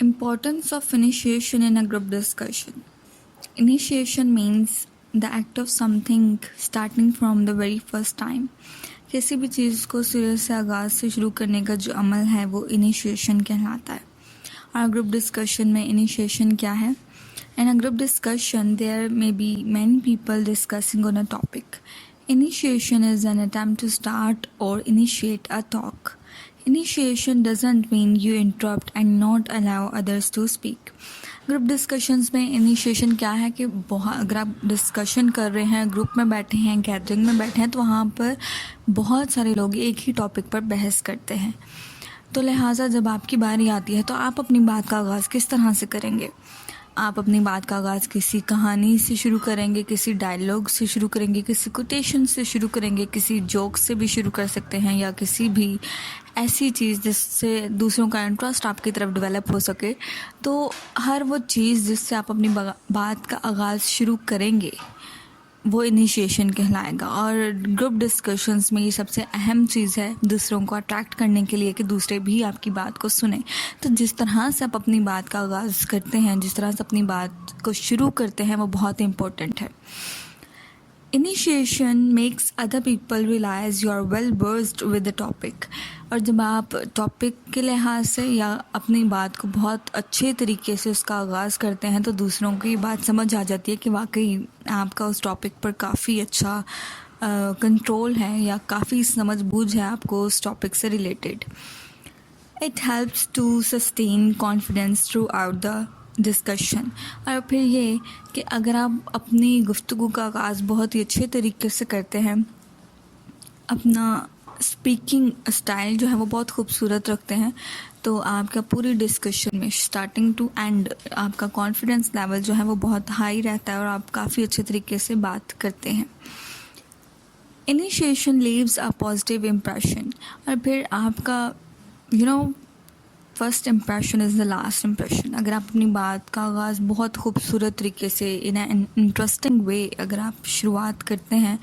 Importance of initiation in a group discussion. Initiation means the act of something starting from the very first time. किसी भी चीज़ को सिरे से आगाज़ से शुरू करने का जो अमल है वो इनिशिएशन कहलाता है. और ग्रुप डिस्कशन में इनिशिएशन क्या है? In a group discussion, there may be many people discussing on a topic. Initiation is an attempt to start or initiate a talk. Initiation doesn't mean you interrupt and not allow others to speak. Group discussions में initiation क्या है कि अगर आप discussion कर रहे हैं, group में बैठे हैं, गैदरिंग में बैठे हैं, तो वहाँ पर बहुत सारे लोग एक ही टॉपिक पर बहस करते हैं. तो लिहाजा जब आपकी बारी आती है तो आप अपनी बात का आगाज़ किस तरह से करेंगे? आप अपनी बात का आगाज़ किसी कहानी से शुरू करेंगे, किसी डायलॉग से शुरू करेंगे, किसी कोटेशन से शुरू करेंगे, किसी जोक से भी शुरू कर सकते हैं, या किसी भी ऐसी चीज़ जिससे दूसरों का इंटरेस्ट आपकी तरफ डेवलप हो सके. तो हर वो चीज़ जिससे आप अपनी बात का आगाज़ शुरू करेंगे वो इनिशिएशन कहलाएगा. और ग्रुप डिस्कशंस में ये सबसे अहम चीज़ है दूसरों को अट्रैक्ट करने के लिए कि दूसरे भी आपकी बात को सुने. तो जिस तरह से आप अपनी बात का आगाज़ करते हैं, जिस तरह से अपनी बात को शुरू करते हैं, वो बहुत इम्पोर्टेंट है. Initiation makes other people realize you are well versed with the topic. और जब आप टॉपिक के लिहाज से या अपनी बात को बहुत अच्छे तरीके से उसका आगाज़ करते हैं तो दूसरों की बात समझ आ जाती है कि वाकई आपका उस टॉपिक पर काफ़ी अच्छा कंट्रोल है या काफ़ी समझ बूझ है आपको उस टॉपिक से related. It helps to sustain confidence throughout the discussion. और फिर ये कि अगर आप अपनी गुफ्तगू का आगाज़ बहुत ही अच्छे तरीके से करते हैं, अपना स्पीकिंग स्टाइल जो है वो बहुत खूबसूरत रखते हैं, तो आपका पूरी डिस्कशन में स्टार्टिंग टू एंड आपका कॉन्फिडेंस लेवल जो है वो बहुत हाई रहता है और आप काफ़ी अच्छे तरीके से बात करते हैं. Initiation leaves a positive impression. और फिर आपका first impression is the last impression. अगर आप अपनी बात का आगाज़ बहुत खूबसूरत तरीके से इन एन इंटरेस्टिंग वे अगर आप शुरुआत करते हैं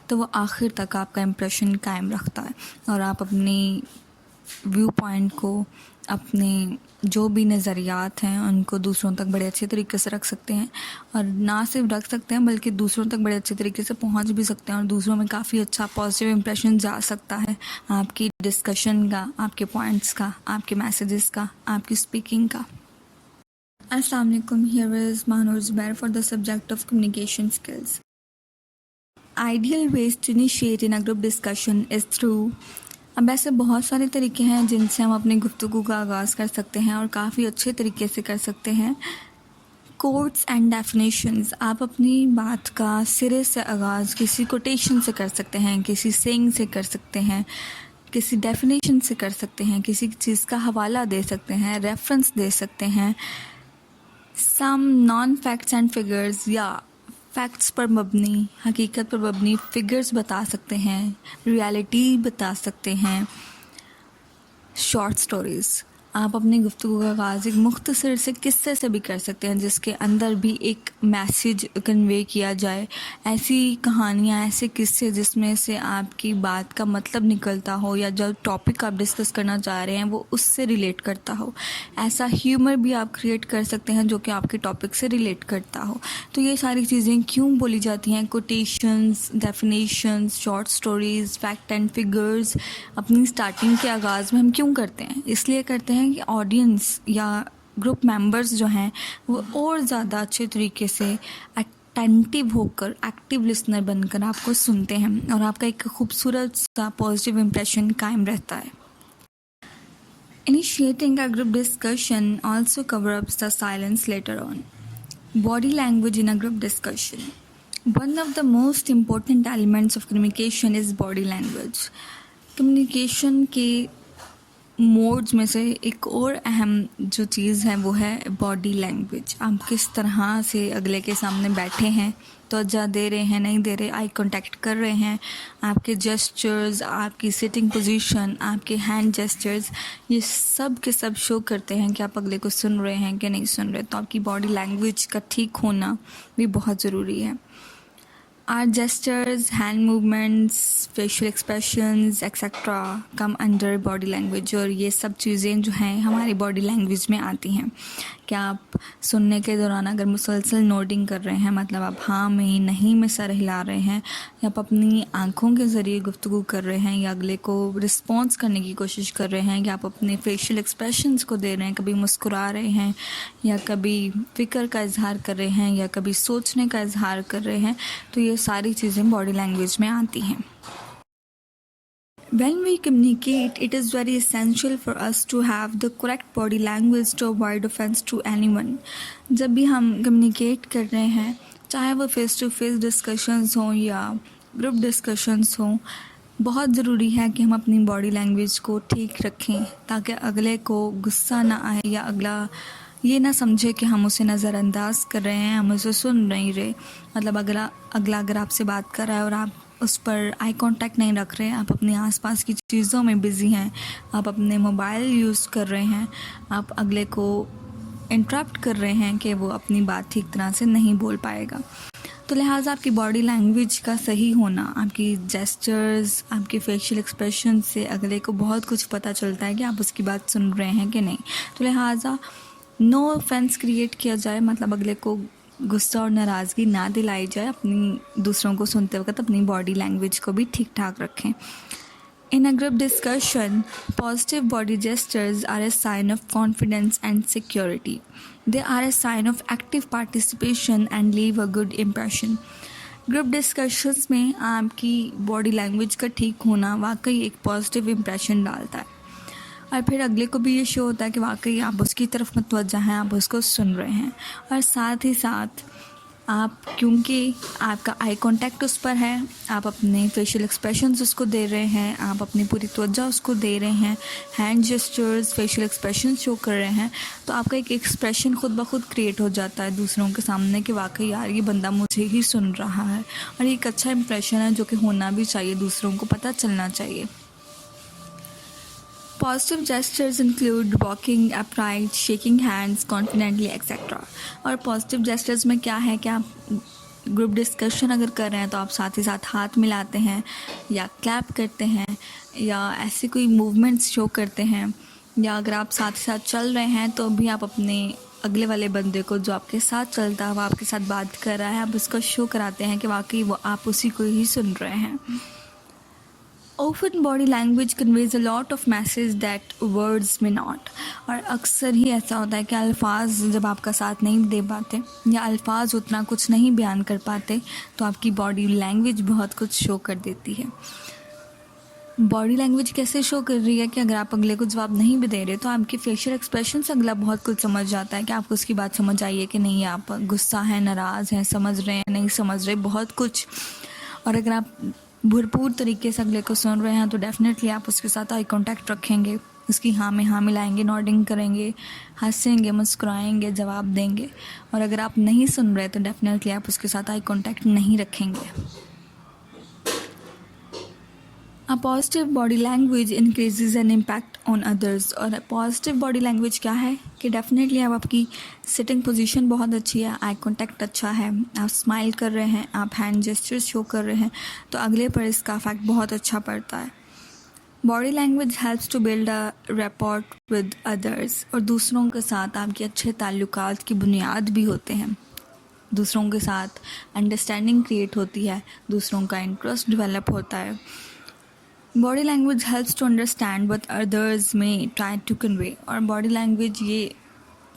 तो वो आखिर तक आपका इम्प्रेशन कायम रखता है और आप अपनी व्यू पॉइंट को, अपने जो भी नज़रियात हैं उनको दूसरों तक बड़े अच्छे तरीके से रख सकते हैं. और ना सिर्फ रख सकते हैं बल्कि दूसरों तक बड़े अच्छे तरीके से पहुंच भी सकते हैं और दूसरों में काफ़ी अच्छा पॉजिटिव इम्प्रेशन जा सकता है आपकी डिस्कशन का, आपके पॉइंट्स का, आपके मैसेजेस का, आपकी स्पीकिंग का. अस्सलाम वालेकुम. Here is Mahnoor Zubair for the subject of communication skills. Ideal ways to initiate in a group discussion is through. अब ऐसे बहुत सारे तरीके हैं जिनसे हम अपनी गुफ्तगू का आगाज़ कर सकते हैं और काफ़ी अच्छे तरीके से कर सकते हैं. Quotes and definitions. आप अपनी बात का सिरे से आगाज़ किसी कोटेशन से कर सकते हैं, किसी सेइंग से कर सकते हैं, किसी डेफिनेशन से कर सकते हैं, किसी चीज़ का हवाला दे सकते हैं, रेफरेंस दे सकते हैं. Some non facts and figures, या फैक्ट्स पर मबनी, हकीकत पर मबनी फिगर्स बता सकते हैं, रियलिटी बता सकते हैं. Short stories. आप अपनी गुफ्तगू का आगाज़ एक मुख्तसर से किस्से से भी कर सकते हैं जिसके अंदर भी एक मैसेज कन्वे किया जाए. ऐसी कहानियाँ, ऐसे किस्से जिसमें से आपकी बात का मतलब निकलता हो या जो टॉपिक आप डिस्कस करना चाह रहे हैं वो उससे रिलेट करता हो. ऐसा ह्यूमर भी आप क्रिएट कर सकते हैं जो कि आपके टॉपिक से रिलेट करता हो. तो ये सारी चीज़ें क्यों बोली जाती हैं? Quotations, definitions, short stories, fact and figures अपनी स्टार्टिंग के आगाज़ में हम क्यों करते हैं? इसलिए करते हैं कि ऑडियंस या ग्रुप मेंबर्स जो हैं वो और ज़्यादा अच्छे तरीके से अटेंटिव होकर, एक्टिव लिसनर बनकर आपको सुनते हैं और आपका एक खूबसूरत सा पॉजिटिव इम्प्रेशन कायम रहता है. Initiating a group discussion also covers up the silence later on. Body language in a group discussion. One of the most important elements of communication is body language. Communication के modes में से एक और अहम जो चीज़ है वो है बॉडी लैंग्वेज. आप किस तरह से अगले के सामने बैठे हैं, तवज्जो दे रहे हैं, नहीं दे रहे, आई कांटेक्ट कर रहे हैं, आपके जेस्चर्स, आपकी सिटिंग पोजीशन, आपके हैंड जेस्चर्स, ये सब के सब शो करते हैं कि आप अगले को सुन रहे हैं कि नहीं सुन रहे. तो आपकी बॉडी लैंग्वेज का ठीक होना भी बहुत ज़रूरी है. Our gestures, hand movements, facial expressions, etc. come under body language और ये सब चीज़ें जो हैं हमारी बॉडी लैंग्वेज में आती हैं। क्या आप सुनने के दौरान अगर मुसलसल नोटिंग कर रहे हैं, मतलब आप हाँ में नहीं में सर हिला रहे हैं, या आप अपनी आंखों के ज़रिए गुफ्तगू कर रहे हैं या अगले को रिस्पॉन्स करने की कोशिश कर रहे हैं, या आप अपने फेशियल एक्सप्रेशंस को दे रहे हैं, कभी मुस्कुरा रहे हैं या कभी फ़िक्र का इजहार कर रहे हैं या कभी सोचने का इजहार कर रहे हैं, तो ये सारी चीज़ें बॉडी लैंग्वेज में आती हैं। When we communicate, it is very essential for us to have the correct body language to avoid offense to anyone. जब भी हम कम्युनिकेट कर रहे हैं, चाहे वो फेस टू फेस डिस्कशंस हों या ग्रुप डिस्कशंस हों, बहुत ज़रूरी है कि हम अपनी बॉडी लैंग्वेज को ठीक रखें ताकि अगले को गुस्सा ना आए या अगला ये ना समझे कि हम उसे नज़रअंदाज कर रहे हैं, हम उसे सुन नहीं रहे। मतलब अगला अगर आपसे बात कर रहा है और आप उस पर आई कांटेक्ट नहीं रख रहे हैं, आप अपने आसपास की चीज़ों में बिज़ी हैं, आप अपने मोबाइल यूज़ कर रहे हैं, आप अगले को इंटरप्ट कर रहे हैं कि वो अपनी बात ठीक तरह से नहीं बोल पाएगा। तो लिहाजा आपकी बॉडी लैंग्वेज का सही होना, आपकी जेस्चर्स, आपके फेशियल एक्सप्रेशन से अगले को बहुत कुछ पता चलता है कि आप उसकी बात सुन रहे हैं कि नहीं। तो लिहाजा नो ऑफेंस क्रिएट किया जाए, मतलब अगले को गुस्सा और नाराज़गी ना दिलाई जाए। अपनी दूसरों को सुनते वक्त अपनी बॉडी लैंग्वेज को भी ठीक ठाक रखें। In a group discussion, positive body gestures are a sign of confidence and security. They are a sign of active participation and leave a good impression. Group discussions में आपकी बॉडी लैंग्वेज का ठीक होना वाकई एक पॉजिटिव इम्प्रेशन डालता है और फिर अगले को भी ये शो होता है कि वाकई आप उसकी तरफ मुतवज्जा हैं, आप उसको सुन रहे हैं। और साथ ही साथ आप, क्योंकि आपका आई कांटेक्ट उस पर है, आप अपने फेशियल एक्सप्रेशंस उसको दे रहे हैं, आप अपनी पूरी तवज्जो उसको दे रहे हैं, hand gestures, facial expressions show कर रहे हैं, तो आपका एक एक्सप्रेशन खुद ब खुद क्रिएट हो जाता है दूसरों के सामने कि वाकई यार ये बंदा मुझे ही सुन रहा है। और ये एक अच्छा इंप्रेशन है जो कि होना भी चाहिए, दूसरों को पता चलना चाहिए। Positive gestures include walking upright, shaking hands confidently, etc. और पॉजिटिव जेस्चर्स में क्या है कि आप ग्रुप डिस्कशन अगर कर रहे हैं तो आप साथ ही साथ हाथ मिलाते हैं या क्लैप करते हैं या ऐसे कोई मूवमेंट्स शो करते हैं, या अगर आप साथ ही साथ चल रहे हैं तो भी आप अपने अगले वाले बंदे को जो आपके साथ चलता है, वो आपके साथ बात कर रहा है, आप उसको शो कराते हैं कि वाकई वो आप उसी को ही सुन रहे हैं। Often body language conveys a lot of message that words may not. और अक्सर ही ऐसा होता है कि अल्फाज जब आपका साथ नहीं दे पाते या अल्फाज उतना कुछ नहीं बयान कर पाते तो आपकी बॉडी लैंग्वेज बहुत कुछ शो कर देती है। बॉडी लैंग्वेज कैसे शो कर रही है कि अगर आप अगले को जवाब नहीं भी दे रहे तो आपके फेशियल एक्सप्रेशन से अगला बहुत कुछ समझ जाता है कि आपको उसकी बात समझ आई है कि नहीं, आप गुस्सा है, नाराज़ हैं, समझ रहे हैं, नहीं समझ रहे, बहुत कुछ। और अगर आप भरपूर तरीके से अगले को सुन रहे हैं तो डेफिनेटली आप उसके साथ आई कांटेक्ट रखेंगे, उसकी हाँ में हाँ मिलाएंगे, नॉडिंग करेंगे, हंसेंगे, मुस्कुराएंगे, जवाब देंगे। और अगर आप नहीं सुन रहे तो डेफिनेटली आप उसके साथ आई कांटेक्ट नहीं रखेंगे। A positive body language increases an impact on others. और पॉजिटिव बॉडी लैंग्वेज क्या है कि डेफिनेटली अब आपकी सिटिंग पोजीशन बहुत अच्छी है, आई कांटेक्ट अच्छा है, आप स्माइल कर रहे हैं, आप हैंड जेस्चर्स शो कर रहे हैं, तो अगले पर इसका इफेक्ट बहुत अच्छा पड़ता है। Body language helps to build a rapport with others. और दूसरों के साथ आपके अच्छे ताल्लुकात की बुनियाद भी होते हैं। दूसरों के साथ अंडरस्टैंडिंग क्रिएट होती है, दूसरों का इंटरेस्ट डेवलप होता है। Body language helps to understand what others में ट्राई टू कन्वे। और बॉडी लैंग्वेज ये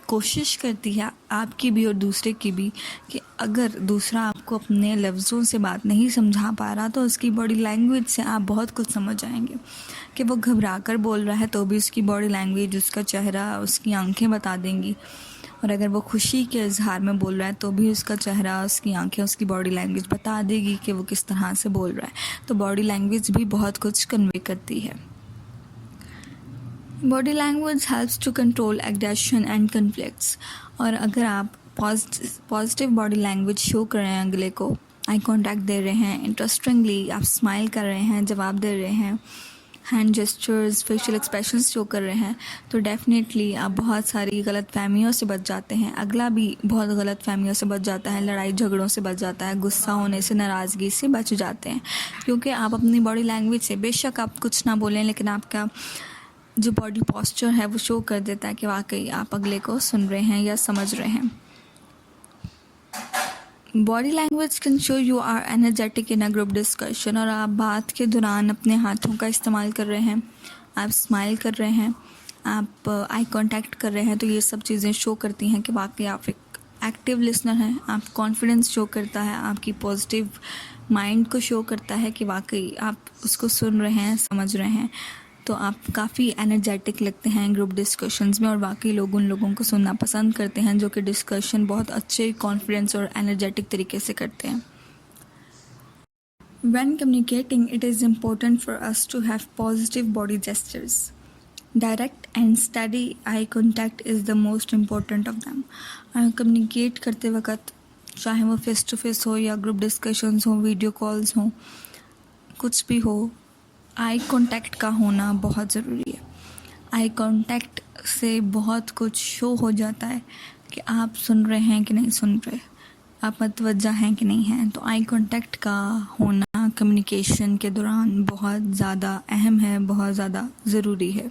कोशिश करती है आपकी भी और दूसरे की भी कि अगर दूसरा आपको अपने लफ्ज़ों से बात नहीं समझा पा रहा तो उसकी बॉडी लैंग्वेज से आप बहुत कुछ समझ जाएंगे कि वो घबरा कर बोल रहा है तो भी उसकी बॉडी लैंग्वेज, उसका चेहरा, उसकी आंखें बता देंगी। और अगर वो खुशी के इजहार में बोल रहा है तो भी उसका चेहरा, उसकी आंखें, उसकी बॉडी लैंग्वेज बता देगी कि वो किस तरह से बोल रहा है। तो बॉडी लैंग्वेज भी बहुत कुछ कन्वे करती है। Body language helps to control aggression and conflicts. और अगर आप पॉजिटिव बॉडी लैंग्वेज शो कर रहे हैं, अगले को आई कांटेक्ट दे रहे हैं, इंटरेस्टिंगली आप स्माइल कर रहे हैं, जवाब दे रहे हैं, hand gestures, facial expressions show कर रहे हैं, तो डेफिनेटली आप बहुत सारी गलत फहमियों से बच जाते हैं। अगला भी बहुत गलत फहमियों से बच जाता है, लड़ाई झगड़ों से बच जाता है, गुस्सा होने से, नाराज़गी से बच जाते हैं, क्योंकि आप अपनी बॉडी लैंग्वेज से, बेशक आप कुछ ना बोलें, लेकिन आपका जो बॉडी पोस्चर है वो शो कर देता है कि वाकई आप अगले को सुन रहे हैं या समझ रहे हैं। Body language can show you are energetic in a group discussion. और आप बात के दौरान अपने हाथों का इस्तेमाल कर रहे हैं, आप स्माइल कर रहे हैं, आप आई कांटेक्ट कर रहे हैं, तो ये सब चीज़ें शो करती हैं कि वाकई आप एक एक्टिव लिसनर हैं। आप कॉन्फिडेंस शो करता है, आपकी पॉजिटिव माइंड को शो करता है कि वाकई आप उसको सुन रहे हैं, समझ रहे हैं। तो आप काफ़ी एनर्जेटिक लगते हैं ग्रुप डिस्कशंस में, और बाकी लोग उन लोगों को सुनना पसंद करते हैं जो कि डिस्कशन बहुत अच्छे कॉन्फिडेंस और एनर्जेटिक तरीके से करते हैं। When communicating, it is important for us to have positive body gestures. Direct and steady eye contact is the most important of them. Communicate करते वक्त, चाहे वो फेस टू फेस हो या ग्रुप डिस्कशंस हो, वीडियो कॉल्स हो, कुछ भी हो, आई कांटेक्ट का होना बहुत ज़रूरी है। आई कांटेक्ट से बहुत कुछ शो हो जाता है कि आप सुन रहे हैं कि नहीं सुन रहे, आप मतवज्जा हैं कि नहीं हैं। तो आई कांटेक्ट का होना कम्युनिकेशन के दौरान बहुत ज़्यादा अहम है, बहुत ज़्यादा ज़रूरी है।